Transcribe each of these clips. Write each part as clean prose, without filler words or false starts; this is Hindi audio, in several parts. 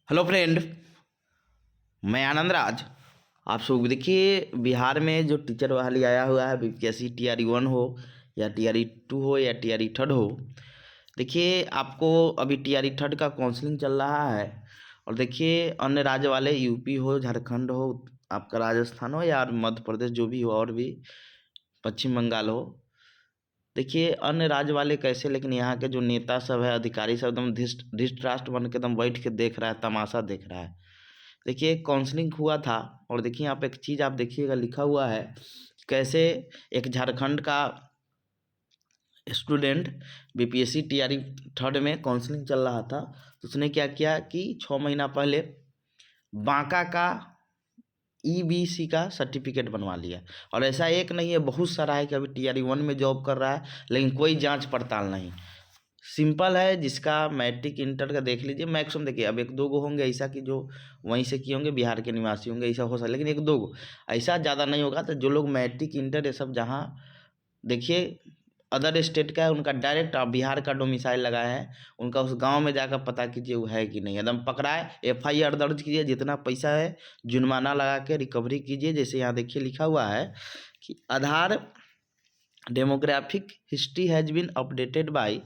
हेलो फ्रेंड, मैं आनंद राज। आप सब देखिए, बिहार में जो टीचर बहाली आया हुआ है, बीपीएससी TRE 1 हो या TRE 2 हो या TRE 3 हो। देखिए, आपको अभी TRE 3 का काउंसलिंग चल रहा है। और देखिए, अन्य राज्य वाले यूपी हो, झारखंड हो, आपका राजस्थान हो या मध्य प्रदेश जो भी हो, और भी पश्चिम बंगाल हो। देखिए, अन्य राज्य वाले कैसे, लेकिन यहाँ के जो नेता सब है, अधिकारी सब एकदम धृतराष्ट्र बन के एकदम बैठ के देख रहा है, तमाशा देख रहा है। देखिए, काउंसलिंग हुआ था और देखिए यहाँ पे एक चीज़ आप देखिएगा, लिखा हुआ है कैसे एक झारखंड का स्टूडेंट बीपीएससी TRE 3 में काउंसलिंग चल रहा था। तो उसने क्या किया कि 6 महीना पहले बांका का EBC का सर्टिफिकेट बनवा लिया। और ऐसा एक नहीं है, बहुत सारा है कि अभी TRE 1 में जॉब कर रहा है, लेकिन कोई जांच पड़ताल नहीं। सिंपल है, जिसका मैट्रिक इंटर का देख लीजिए, मैक्सिमम देखिए, अब एक दो गो होंगे ऐसा कि जो वहीं से किए होंगे, बिहार के निवासी होंगे, ऐसा हो सकता है, लेकिन एक दो गो ऐसा ज़्यादा नहीं होगा। तो जो लोग मैट्रिक इंटर ये सब जहाँ देखिए अदर स्टेट का है, उनका डायरेक्ट आप बिहार का डोमिसाइल लगाए हैं, उनका उस गांव में जाकर पता कीजिए वो है कि नहीं। एकदम पकड़ाए, FIR दर्ज कीजिए, जितना पैसा है जुर्माना लगा के रिकवरी कीजिए। जैसे यहाँ देखिए लिखा हुआ है कि Aadhaar demographic history has been updated by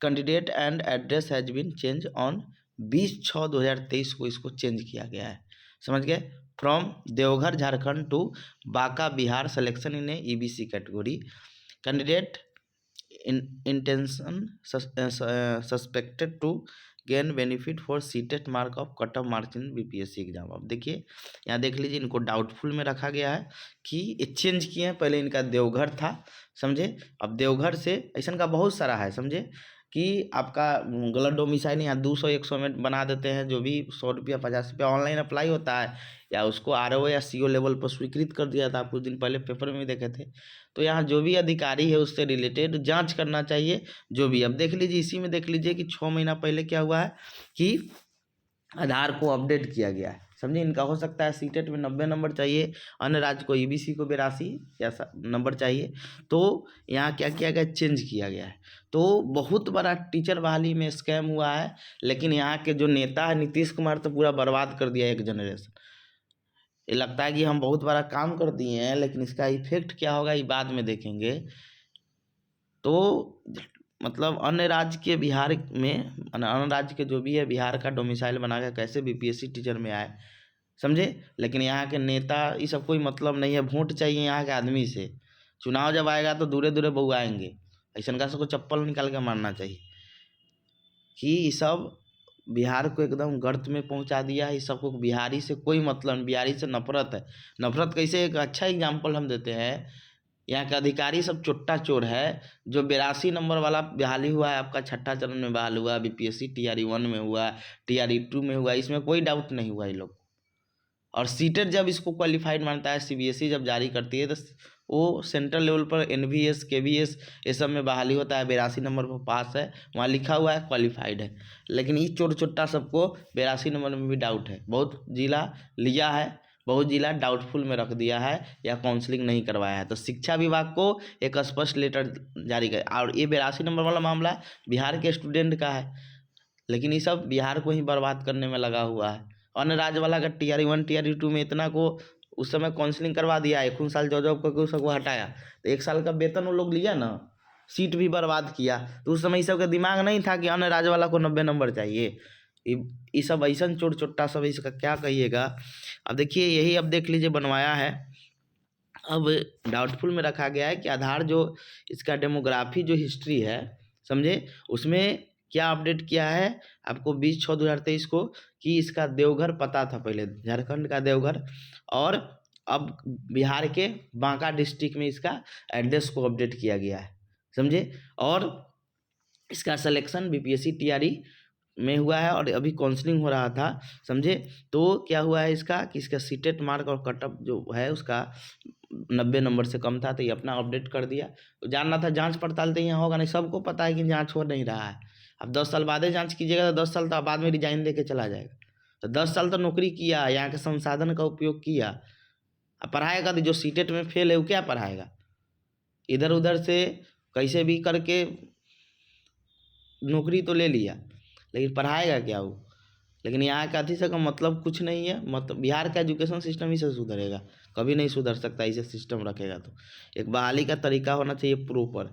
candidate and address has been change on 20/6/2023 को इसको चेंज किया गया है। समझ गए? From Deoghar Jharkhand to Banka Bihar, selection in a EBC category. Candidate intention suspected to gain benefit for seated mark of cut off marks in BPSC exam. अब देखिए यहाँ देख लीजिए, इनको डाउटफुल में रखा गया है कि चेंज किए हैं। पहले इनका देवघर था, समझे। अब देवघर से ऐसा का बहुत सारा है, समझे, कि आपका गलत डोमिसाइल यहाँ 200-100 में बना देते हैं। जो भी 100 रुपया 50 रुपया ऑनलाइन अप्लाई होता है, या उसको RO या CO लेवल पर स्वीकृत कर दिया था, कुछ दिन पहले पेपर में भी देखे थे। तो यहाँ जो भी अधिकारी है उससे रिलेटेड जांच करना चाहिए जो भी। अब देख लीजिए, इसी में देख लीजिए कि 6 महीना पहले क्या हुआ है कि आधार को अपडेट किया गया है, समझे। इनका हो सकता है सीटेट में 90 नंबर चाहिए, अन्य राज्य को EBC को 82 या नंबर चाहिए। तो यहाँ क्या किया गया, चेंज किया गया है। तो बहुत बड़ा टीचर बहाली में स्कैम हुआ है। लेकिन यहाँ के जो नेता है नीतीश कुमार, तो पूरा बर्बाद कर दिया एक जनरेशन। ये लगता है कि हम बहुत बड़ा काम कर दिए हैं, लेकिन इसका इफेक्ट क्या होगा ये बाद में देखेंगे। तो मतलब अन्य राज्य के बिहार में, अन्य राज्य के जो भी है, बिहार का डोमिसाइल बना के कैसे BPSC टीचर में आए, समझे। लेकिन यहाँ के नेता ये सब कोई मतलब नहीं है, वोट चाहिए यहाँ के आदमी से। चुनाव जब आएगा तो दूरे दूरे बहू आएंगे, ऐसा का सबको चप्पल निकाल के मारना चाहिए कि ये सब बिहार को एकदम गर्त में पहुंचा दिया है। इस सबको बिहारी से कोई मतलब नहीं, बिहारी से नफरत है। नफरत कैसे, एक अच्छा एग्जाम्पल हम देते हैं। यहाँ के अधिकारी सब चुट्टा चोर है। जो 82 नंबर वाला बहाली हुआ है, आपका छठा चरण में बहाल हुआ, BPSC TRE 1 में हुआ, TRE 2 में हुआ, इसमें कोई डाउट नहीं हुआ ये लोग। और सीटेट जब इसको क्वालिफाइड मानता है, CBSE जब जारी करती है, तो वो सेंट्रल लेवल पर NVS KVS ये सब में बहाली होता है। 82 नंबर पर पास है, वहाँ लिखा हुआ है क्वालिफाइड है। लेकिन इस चोर चुट्टा सबको 82 नंबर में भी डाउट है। बहुत जिला लिया है, बहुत जिला डाउटफुल में रख दिया है या काउंसलिंग नहीं करवाया है। तो शिक्षा विभाग को एक स्पष्ट लेटर जारी कर। और ये 82 नंबर वाला मामला बिहार के स्टूडेंट का है, लेकिन ये सब बिहार को ही बर्बाद करने में लगा हुआ है। अन्य राज्य वाला का TRE 1 TRE 2 में इतना को उस समय काउंसलिंग करवा दिया, 1 साल जॉब करके उस सबको हटाया, तो 1 साल का वेतन वो लोग लिया ना, सीट भी बर्बाद किया। तो उस समय सबका दिमाग नहीं था कि अन्य राज्य वाला को 90 नंबर चाहिए। ये सब ऐसा चोर चोट्टा सब, इसका क्या कहिएगा। अब देखिए, यही अब देख लीजिए बनवाया है। अब डाउटफुल में रखा गया है कि आधार जो इसका डेमोग्राफी जो हिस्ट्री है, समझे, उसमें क्या अपडेट किया है आपको 20/6/2023 को, कि इसका देवघर पता था पहले, झारखंड का देवघर, और अब बिहार के बांका डिस्ट्रिक्ट में इसका एड्रेस को अपडेट किया गया है, समझे। और इसका सिलेक्शन BPSC TRE में हुआ है और अभी काउंसलिंग हो रहा था, समझे। तो क्या हुआ है इसका कि इसका सीटेट मार्क और कटअप जो है उसका 90 नंबर से कम था, तो ये अपना अपडेट कर दिया। तो जानना था जांच पड़ताल तो यहाँ होगा नहीं, सबको पता है कि जांच हो नहीं रहा है। अब 10 साल बाद जांच कीजिएगा, तो 10 साल तो बाद में रिजाइन दे के चला जाएगा। तो 10 साल तो नौकरी किया, यहाँ के संसाधन का उपयोग किया, अब पढ़ाएगा तो जो सीटेट में फेल है वो क्या पढ़ाएगा। इधर उधर से कैसे भी करके नौकरी तो ले लिया, लेकिन पढ़ाएगा क्या वो। लेकिन यहाँ का अथी से का मतलब कुछ नहीं है। मतलब बिहार का एजुकेशन सिस्टम ही से सुधरेगा, कभी नहीं सुधर सकता इसे सिस्टम रखेगा तो। एक बहाली का तरीका होना चाहिए प्रॉपर।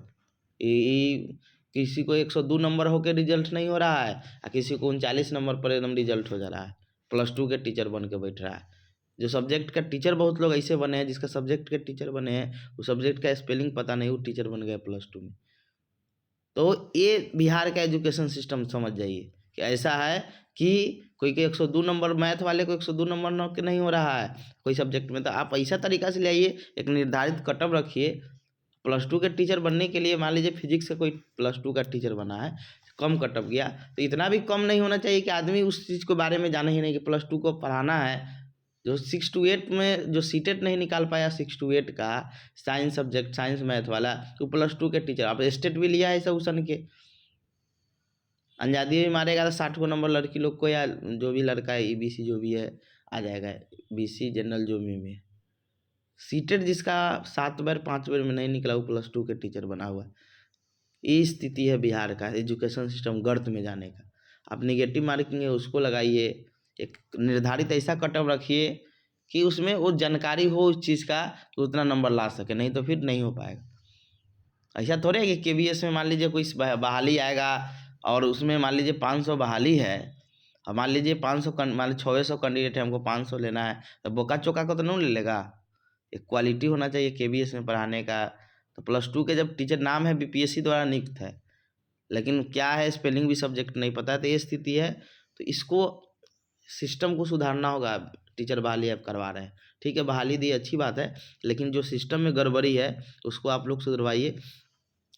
किसी को 102 नंबर होकर रिजल्ट नहीं हो रहा है और किसी को 39 नंबर पर एकदम रिजल्ट हो जा रहा है, +2 के टीचर बन के बैठ रहा है। जो सब्जेक्ट का टीचर बहुत लोग ऐसे बने हैं, जिसका सब्जेक्ट के टीचर बने हैं वो सब्जेक्ट का स्पेलिंग पता नहीं, वो टीचर बन गया +2 में। तो ये बिहार का एजुकेशन सिस्टम समझ जाइए कि ऐसा है कि कोई के 102 नंबर, मैथ वाले को 102 नंबर नहीं हो रहा है कोई सब्जेक्ट में, तो आप ऐसा तरीका से ले आइए, एक निर्धारित कटअप रखिए। +2 के टीचर बनने के लिए मान लीजिए फिजिक्स का कोई +2 का टीचर बना है, कम कटअप गया, तो इतना भी कम नहीं होना चाहिए कि आदमी उस चीज़ के बारे में जाने ही नहीं कि +2 को पढ़ाना है। जो 6 to 8 में जो सीटेट नहीं निकाल पाया 6 to 8 का साइंस सब्जेक्ट, साइंस मैथ वाला, तो +2 के टीचर, आप स्टेट भी लिया है सऊसन के, अंजादी भी मारेगा तो 60 को नंबर लड़की लोग को, या जो भी लड़का है EBC जो भी है आ जाएगा, BC जनरल जो भी में। सीटेट जिसका 7 बार 5 बार में नहीं निकला वो +2 के टीचर बना हुआ। ये स्थिति है बिहार का एजुकेशन सिस्टम गर्त में जाने का। आप निगेटिव मार्किंग है उसको लगाइए, एक निर्धारित ऐसा कटअप रखिए कि उसमें वो जानकारी हो उस चीज़ का कि उतना नंबर ला सके, नहीं तो फिर नहीं हो पाएगा। ऐसा थोड़े है कि KVS में मान लीजिए कोई बहाली आएगा और उसमें मान लीजिए 500 बहाली है, और मान लीजिए 500 मान लीजिए 600 कैंडिडेट है, हमको 500 लेना है, तो बोका चोका को तो नहीं ले लेगा। एक क्वालिटी होना चाहिए KVS में पढ़ाने का। तो +2 के जब टीचर नाम है BPSC द्वारा नियुक्त है, लेकिन क्या है स्पेलिंग भी सब्जेक्ट नहीं पता है, तो ये स्थिति है। तो इसको सिस्टम को सुधारना होगा। टीचर बहाली आप करवा रहे हैं, ठीक है, बहाली दी अच्छी बात है, लेकिन जो सिस्टम में गड़बड़ी है उसको आप लोग सुधरवाइए।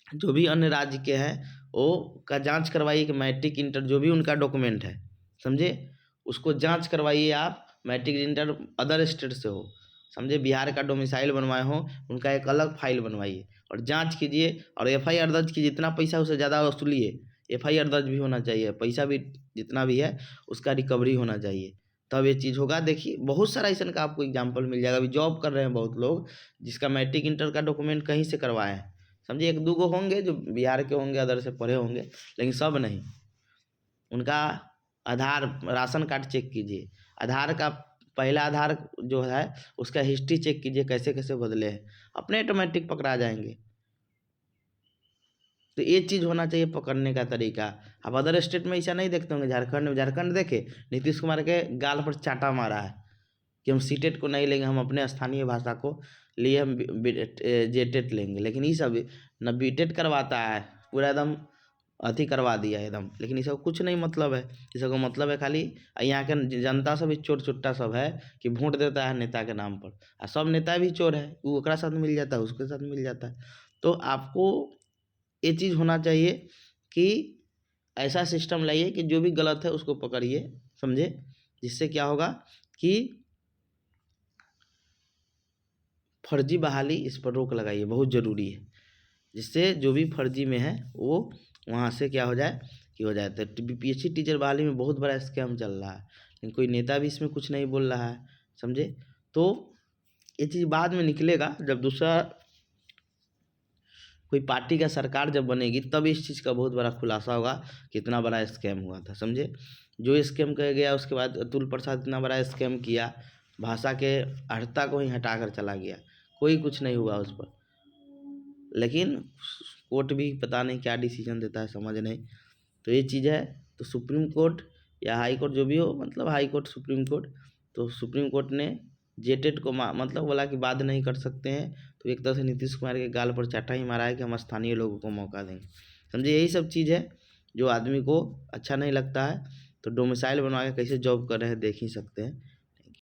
जो भी अन्य राज्य के हैं वो का जांच करवाइए कि मैट्रिक इंटर जो भी उनका डॉक्यूमेंट है, समझे, उसको जांच करवाइए आप, मैट्रिक इंटर अदर स्टेट से हो, समझे, बिहार का डोमिसाइल बनवाए हो उनका एक अलग फाइल बनवाइए और जांच कीजिए, और FIR दर्ज कीजिए। जितना पैसा उससे ज़्यादा वसूलिए, FIR दर्ज भी होना चाहिए, पैसा भी जितना भी है उसका रिकवरी होना चाहिए, तब ये चीज़ होगा। देखिए बहुत सारा ऐसा का आपको एग्जाम्पल मिल जाएगा। अभी जॉब कर रहे हैं बहुत लोग जिसका मैट्रिक इंटर का डॉक्यूमेंट कहीं से करवाए हैं, समझिए, 1-2 गो होंगे जो बिहार के होंगे, अदर से पढ़े होंगे, लेकिन सब नहीं। उनका आधार, राशन कार्ड चेक कीजिए, आधार का पहला आधार जो है उसका हिस्ट्री चेक कीजिए कैसे कैसे बदले हैं, अपने ऑटोमेटिक पकड़ा जाएंगे। तो ये चीज़ होना चाहिए पकड़ने का तरीका। अब अदर स्टेट में ऐसा नहीं देखते होंगे, झारखंड देखे नीतीश कुमार के गाल पर चाटा मारा है कि हम सीटेट को नहीं लेंगे, हम अपने स्थानीय भाषा को लिए, हम जेटेट लेंगे, लेकिन ये सब न बीटेट करवाता है, पूरा एकदम अथी करवा दिया एकदम। लेकिन ये सब कुछ नहीं मतलब है, ये सब का मतलब है खाली यहाँ के जनता सब भी चोर चुट्टा सब है कि वोट देता है नेता के नाम पर, और सब नेता भी चोर है, वो ओकरा साथ मिल जाता है, उसके साथ मिल जाता है। तो आपको ये चीज़ होना चाहिए कि ऐसा सिस्टम लाइए कि जो भी गलत है उसको पकड़िए, समझे, जिससे क्या होगा कि फर्जी बहाली, इस पर रोक लगाइए, बहुत ज़रूरी है, जिससे जो भी फर्जी में है वो वहाँ से क्या हो जाए कि हो जाए। तो BPSC टीचर बहाली में बहुत बड़ा स्कैम चल रहा है, लेकिन कोई नेता भी इसमें कुछ नहीं बोल रहा है, समझे। तो ये चीज़ बाद में निकलेगा, जब दूसरा कोई पार्टी का सरकार जब बनेगी तब इस चीज़ का बहुत बड़ा खुलासा होगा कि इतना बड़ा स्कैम हुआ था, समझे। जो स्कैम किया गया उसके बाद अतुल प्रसाद इतना बड़ा स्कैम किया, भाषा के अर्हता को ही हटा कर चला गया, कोई कुछ नहीं हुआ उस पर। लेकिन कोर्ट भी पता नहीं क्या डिसीजन देता है, समझ नहीं। तो ये चीज़ है। तो सुप्रीम कोर्ट या हाई कोर्ट जो भी हो, मतलब हाई कोर्ट सुप्रीम कोर्ट, तो सुप्रीम कोर्ट ने जेटेट को मतलब बोला कि बाध्य नहीं कर सकते हैं। तो एक तरह से नीतीश कुमार के गाल पर चाटा ही मारा है कि हम स्थानीय लोगों को मौका देंगे, समझे। यही सब चीज़ है जो आदमी को अच्छा नहीं लगता है। तो डोमिसाइल बनवा के कैसे जॉब कर रहे हैं देख ही सकते हैं।